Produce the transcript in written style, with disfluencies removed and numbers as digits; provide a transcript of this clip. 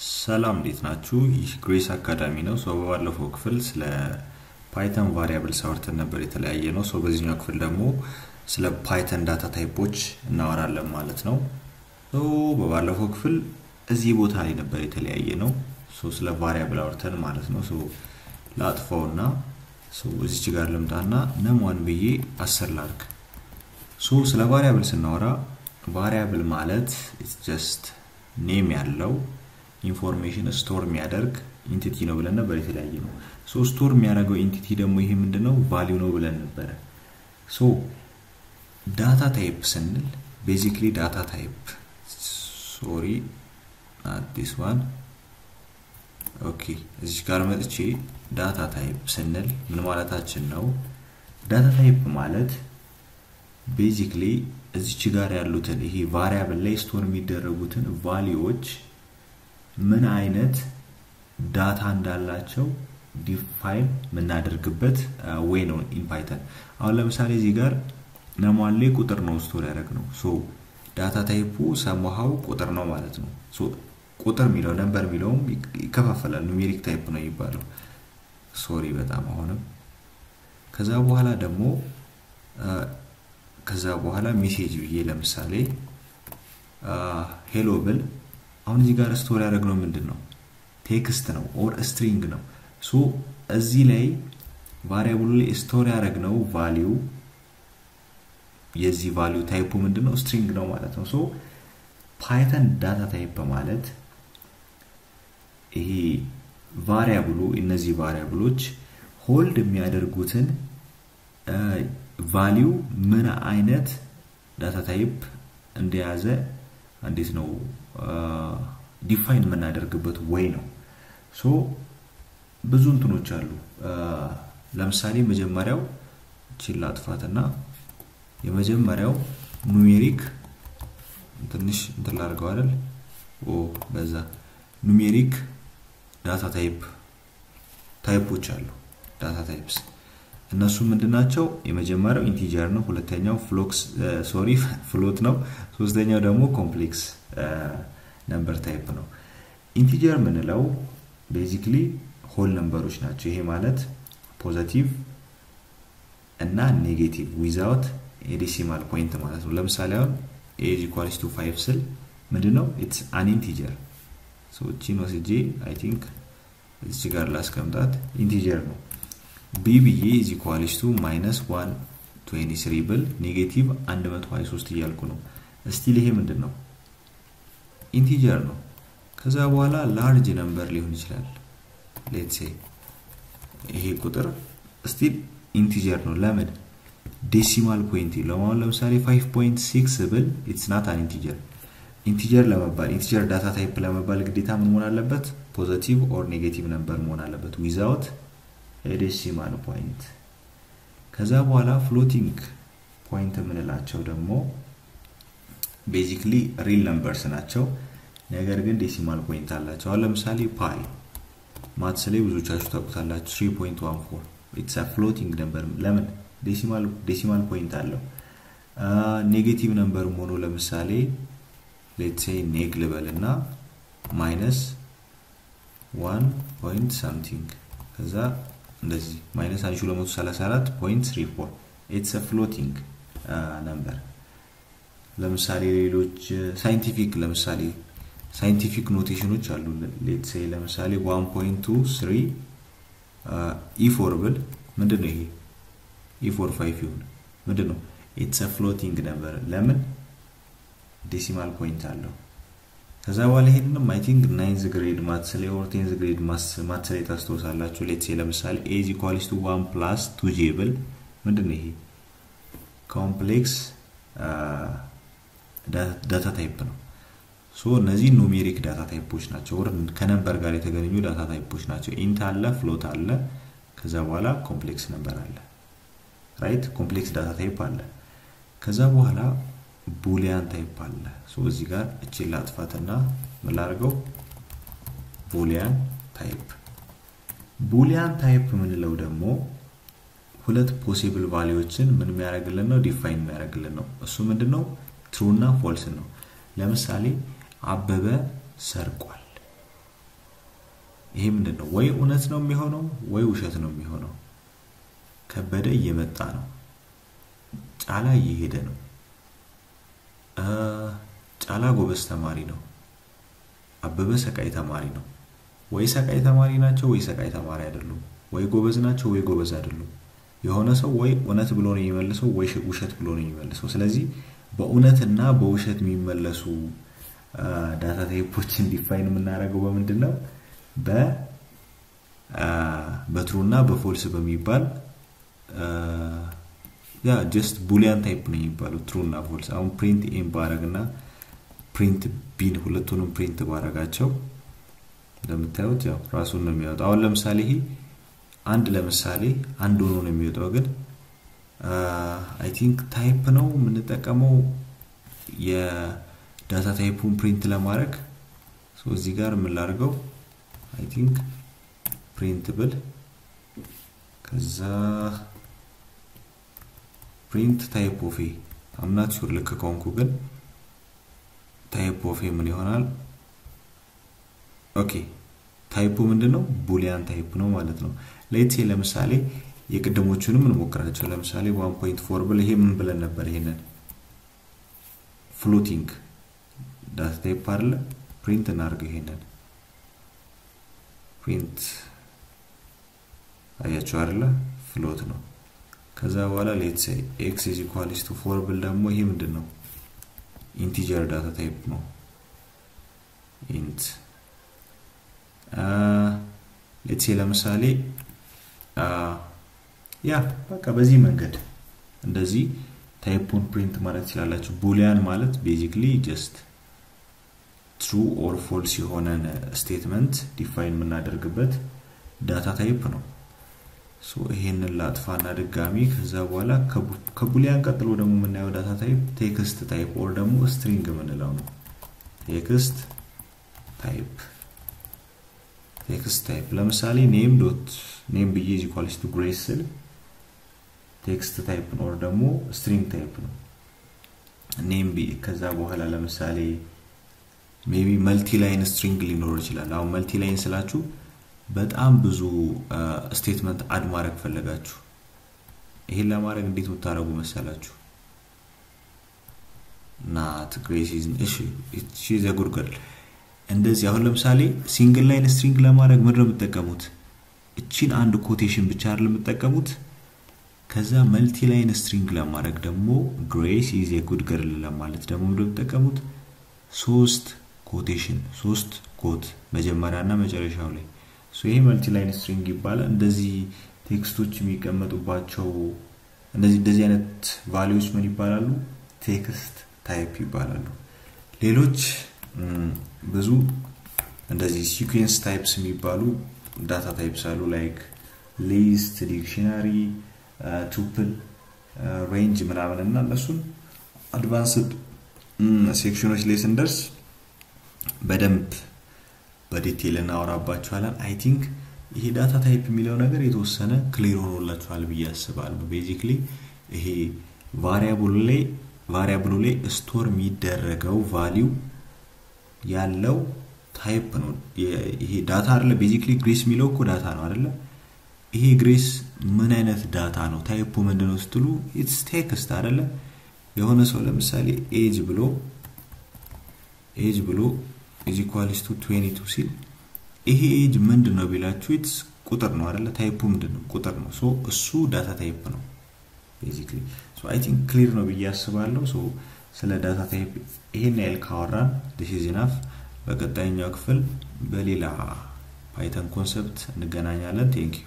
ሰላም እንዴት ናችሁ? ይህ ግሬስ አካዳሚ ነው። በባለፈው ክፍል ስለ ፓይተን ቫሪያብልስ አውርተን ነበር የተለያየ ነው። በዚህኛው ክፍል ደግሞ ስለ ፓይተን ዳታ ታይፖች እናወራለን ማለት ነው። በባለፈው ክፍል እዚህ ቦታ ላይ ነበር የተለያየ ነው። ስለ ቫሪያብል አውርተን ማለት ነው። ላጥፋውና እዚች ጋር ልምጣና ነም1 ብዬ 10 ላድርግ። ስለ ቫሪያብል ስናወራ ቫሪያብል ማለት it's just ኔም ያለው ኢንፎርሜሽን ስቶር የሚያደርግ ኢንቲቲ ነው ብለን ነበር የተለያየ ነው። ስቶር የሚያደርገው ኢንቲቲ ደግሞ ይሄ ምንድነው? ቫልዩ ነው ብለን ነበር። ዳታ ታይፕ ስንል ቤዚክሊ ዳታ ታይፕ not this one. እዚህ ጋር መጥቼ ዳታ ታይፕ ስንል ምን ማለታችን ነው? ዳታ ታይፕ ማለት ቤዚክሊ እዚች ጋር ያሉትን ይሄ ቫሪያብል ላይ ስቶር የሚደረጉትን ቫልዩዎች ምን አይነት ዳታ እንዳላቸው ዲፋይን የምናደርግበት ዌይ ነው ኢን ፓይተን። አሁን ለምሳሌ እዚህ ጋር ነም1 ላይ ቁጥር ነው ስቶር ያደረግነው። ዳታ ታይፑ ሰምሃው ቁጥር ነው ማለት ነው። ቁጥር የሚለው ነምበር የሚለውም ይከፋፈላል። ኑሜሪክ ታይፕ ነው ይባላል። በጣም አሁንም ከዛ በኋላ ሜሴጅ ብዬ ለምሳሌ ሄሎ ብል አሁን እዚህ ጋር ስቶር ያደረግነው ምንድነው? ቴክስት ነው ኦር ስትሪንግ ነው። እዚህ ላይ ቫሪያብሉ ላይ ስቶር ያደረግነው ቫልዩ የዚህ ቫልዩ ታይፑ ምንድነው? ስትሪንግ ነው ማለት ነው። ፓይተን ዳታ ታይፕ ማለት ይሄ ቫሪያብሉ እነዚህ ቫሪያብሎች ሆልድ የሚያደርጉትን ቫልዩ ምን አይነት ዳታ ታይፕ እንደያዘ እንዴት ነው ዲፋይን የምናደርግበት ዌይ ነው። ብዙ እንትኖች አሉ። ለምሳሌ መጀመሪያው ችላጥፋትና የመጀመሪያው ኑሜሪክ ትንሽ እንትላርገው አይደል? በዛ ኑሜሪክ ዳታ ታይፖች አሉ። ዳታ ታይፕስ እነሱ ምንድናቸው? የመጀመሪያው ኢንቲጀር ነው፣ ሁለተኛው ፍሎት ነው፣ ሶስተኛው ደግሞ ኮምፕሌክስ ነምበር ታይፕ ነው። ኢንቲጀር ምንለው ቤዚክሊ ሆል ነምበሮች ናቸው። ይሄ ማለት ፖዚቲቭ እና ኔጌቲቭ ዊዛውት ዴሲማል ፖይንት ማለት ነው። ለምሳሌ አሁን a = 5 ስል ምንድነው? it's an integer. እቺን ወስጄ I think እዚህ ጋር ላስቀምጣት ኢንቲጀር ነው። b ብዬ -123 ብል ኔጌቲቭ 123 እያልኩ ነው። ስቲል ይሄ ምንድነው? ኢንቲጀር ነው። ከዛ በኋላ ላርጅ ነምበር ሊሆን ይችላል። ሌትስ ሴይ ይሄ ቁጥር ስቲል ኢንቲጀር ነው። ለምን? ዴሲማል ፖይንት ይለዋል። ለምሳሌ 5.6 ብል it's not an integer. ኢንቲጀር ለመባል ኢንቲጀር ዳታ ታይፕ ለመባል ግዴታ ምን መሆን አለበት? ፖዚቲቭ ኦር ኔጌቲቭ ነምበር መሆን አለበት without a decimal point. ከዛ በኋላ ፍሎቲንግ ፖይንት የምንላቸው ደግሞ ቤዚክሊ ሪል ነምበርስ ናቸው፣ ነገር ግን ዴሲማል ፖይንት አላቸው። አሁን ለምሳሌ ፓይ ማትስ ላይ ብዙዎቻችሁ ታውቁታላችሁ 3.14 it's a floating number። ለምን? ዴሲማል ፖይንት አለው። ኔጌቲቭ ነምበር ሆኖ ለምሳሌ let's say ኔግ ልበልና -1 point something ከዛ እንደዚህ -1234.34 it's a floating number። ለምሳሌ ሌሎች ሳይንቲፊክ ኖቴሽኖች አሉ። let's say ለምሳሌ 1.23 e4 ብል ምንድነው? ይሄ e4 5 ይሁን ምንድነው? it's a floating number። ለምን? ዴሲማል ፖይንት አለው። ከዛ በኋላ ይሄንንም I think 9th grade maths ላይ or 10th grade maths ላይ ታስተውሳላችሁ። let's say ለምሳሌ a = 1 + 2j ብል ምንድነው? ይሄ ኮምፕሌክስ ዳታ ታይፕ ነው። እነዚህ ኑሜሪክ ዳታ ታይፖች ናቸው፣ ወር ከነምበር ጋር የተገናኙ ዳታ ታይፖች ናቸው። ኢንት አለ፣ ፍሎት አለ፣ ከዛ በኋላ ኮምፕሌክስ ነምበር አለ። ራይት? ኮምፕሌክስ ዳታ ታይፕ አለ። ከዛ በኋላ ቡሊያን ታይፕ አለ። እዚህ ጋር እቺ ላጥፋትና መላርገው ቡሊያን ታይፕ ምንለው ደግሞ ሁለት ፖሲብል ቫልዩዎችን ምን የሚያደርግልን ነው? ዲፋይን የሚያደርግልን ነው። እሱ ምንድነው? ትሩ እና ፎልስ ነው። ለምሳሌ አበበ ሰርቋል ይሄ ምንድነው ወይ እውነት ነው የሚሆነው ወይ ውሸት ነው የሚሆነው ከበደ እየመጣ ነው ጫላ እየሄደ ነው ጫላ ጎበዝ ተማሪ ነው አበበ ሰቃይ ተማሪ ነው ወይ ሰቃይ ተማሪ ናቸው ወይ ሰቃይ ተማሪ አይደሉም ወይ ጎበዝ ናቸው ወይ ጎበዝ አይደሉም የሆነ ሰው ወይ እውነት ብሎ ነው የሚመልሰው ወይ ውሸት ብሎ ነው የሚመልሰው ስለዚህ በእውነትና በውሸት የሚመለሱ ዳታ ታይፖችን ዲፋይን የምናደርገው በምንድነው በትሩና በፎልስ በሚባል ያ ጀስት ቡሊያን ታይፕ ነው የሚባለው ትሩና ፎልስ አሁን ፕሪንት ኤን ባረግና ፕሪንት ቢን ሁለቱንም ፕሪንት ባረጋቸው እንደምታዩት ያው ራሱን ነው የሚያወጣው አሁን ለምሳሌ ይሄ አንድ ለምሳሌ አንድ ሆኖ ነው የሚወጣው ግን አይ ቲንክ ታይፕ ነው የምንጠቀመው የዳታ ታይፑን ፕሪንት ለማድረግ ሶ እዚህ ጋር ምን ላድርገው አይ ቲንክ printable ከዛ print type of a I'm not sure ልክ ከሆንኩ ግን type of a ምን ይሆናል ኦኬ ታይፑ ምንድነው ቡሊያን ታይፕ ነው ማለት ነው ሌትስ ሴ ለምሳሌ የቅድሞቹንም እንሞክራቸው ለምሳሌ 1.4 ብለ ይሄ ምን ብለን ነበር ይሄንን floating ዳታ ታይፕ አይደለ print እናርገው ይሄንን print አያችሁ አይደለ ፍሎት ነው ከዛ በኋላ ሌትስ ሴ x = 4 ብል ደግሞ ይሄ ምንድነው ኢንቲጀር ዳታ ታይፕ ነው int ሌትስ ሴ ለምሳሌ ያ በቃ በዚህ መንገድ እንደዚህ ታይፑን ፕሪንት ማለት ይችላልላችሁ ቡሊያን ማለት ቤዚክሊ ጀስት true or false የሆነ ስቴትመንት ዲፋይን የምናደርግበት ዳታ ታይፕ ነው ሶ ይሄንን ላጥፋና ድጋሚ ከዛ በኋላ ከቡሊያን ቀጥሎ ደግሞ የምናየው ዳታ ታይፕ ቴክስት ታይፕ or ደግሞ string የምንለው ነው ቴክስት ታይፕ ለምሳሌ name ብዬ = grace ስል ቴክስት ታይፕ ነው or ደግሞ string ታይፕ ነው name ብዬ ከዛ በኋላ ለምሳሌ maybe multi line string ሊኖር ይችላል አሁን multi line ስላችሁ በጣም ብዙ ስቴትመንት አድ ማድረግ ፈለጋችሁ ይሄን ለማድረግ እንዴት ወጣራጉ መሰላችሁ not grace is she's a good girl እንደዚህ አሁን ለምሳሌ ሲንግል ላይን ስትሪንግ ለማድረግ ምንድነው የምትጠቀሙት እቺን አንድ ኮቴሽን ብቻ አይደለም የምትጠቀሙት ከዛ መልቲ ላይን ስትሪንግ ለማድረግ ደግሞ grace is a good girl ለማለት ደግሞ ምንድነው የምትጠቀሙት ሶስት ኮቴሽን ሶስት ኮት መጀመሪያና መጨረሻው ላይ ሶ ይሄ መልቲ ላይን ስትሪንግ ይባላል እንደዚህ ቴክስቶች የሚቀመጡባቸው እንደዚህ አይነት ቫልዩስ ምን ይባላሉ ቴክስት ታይፕ ይባላሉ ሌሎች ብዙ እንደዚህ ሲኩዌንስ ታይፕስ የሚባሉ ዳታ ታይፕስ አሉ ላይክ ሊስት ዲክሽነሪ ቱፕል ሬንጅ ምናምንና እነሱን አድቫንስድ ሴክሽኖች ላይ ስንደርስ በደንብ በዲቴል እናወራባችኋለን አይ ቲንክ ይሄ ዳታ ታይፕ የሚለው ነገር የተወሰነ ክሊር ሆኖላችኋል ብዬ አስባለሁ ቤዚክሊ ይሄ ቫሪያብሉ ላይ ስቶር የሚደረገው ቫልዩ ያለው ታይፕ ነው ይሄ ዳታ አይደለ ቤዚክሊ ግሬስ የሚለው እኮ ዳታ ነው አይደለ ይሄ ግሬስ ምን አይነት ዳታ ነው ታይፑ ምንድነው ስትሉ ኢትስ ቴክስት አይደለ የሆነ ሰው ለምሳሌ ኤጅ ብሎ is equals to 22 ሲል ይሄ ኤጅ ምንድነው ቢላችሁ ኢትስ ቁጥር ነው አይደለ ታይፑ ምንድነው ቁጥር ነው ሶ እሱ ዳታ ታይፕ ነው basically so I think clear ነው ብዬ አስባለሁ so ስለ ዳታ ታይፕ ይሄን ያህል ካወራን this is enough በቀጣይኛው ክፍል በሌላ ፓይተን ኮንሰፕት እንገናኛለን thank you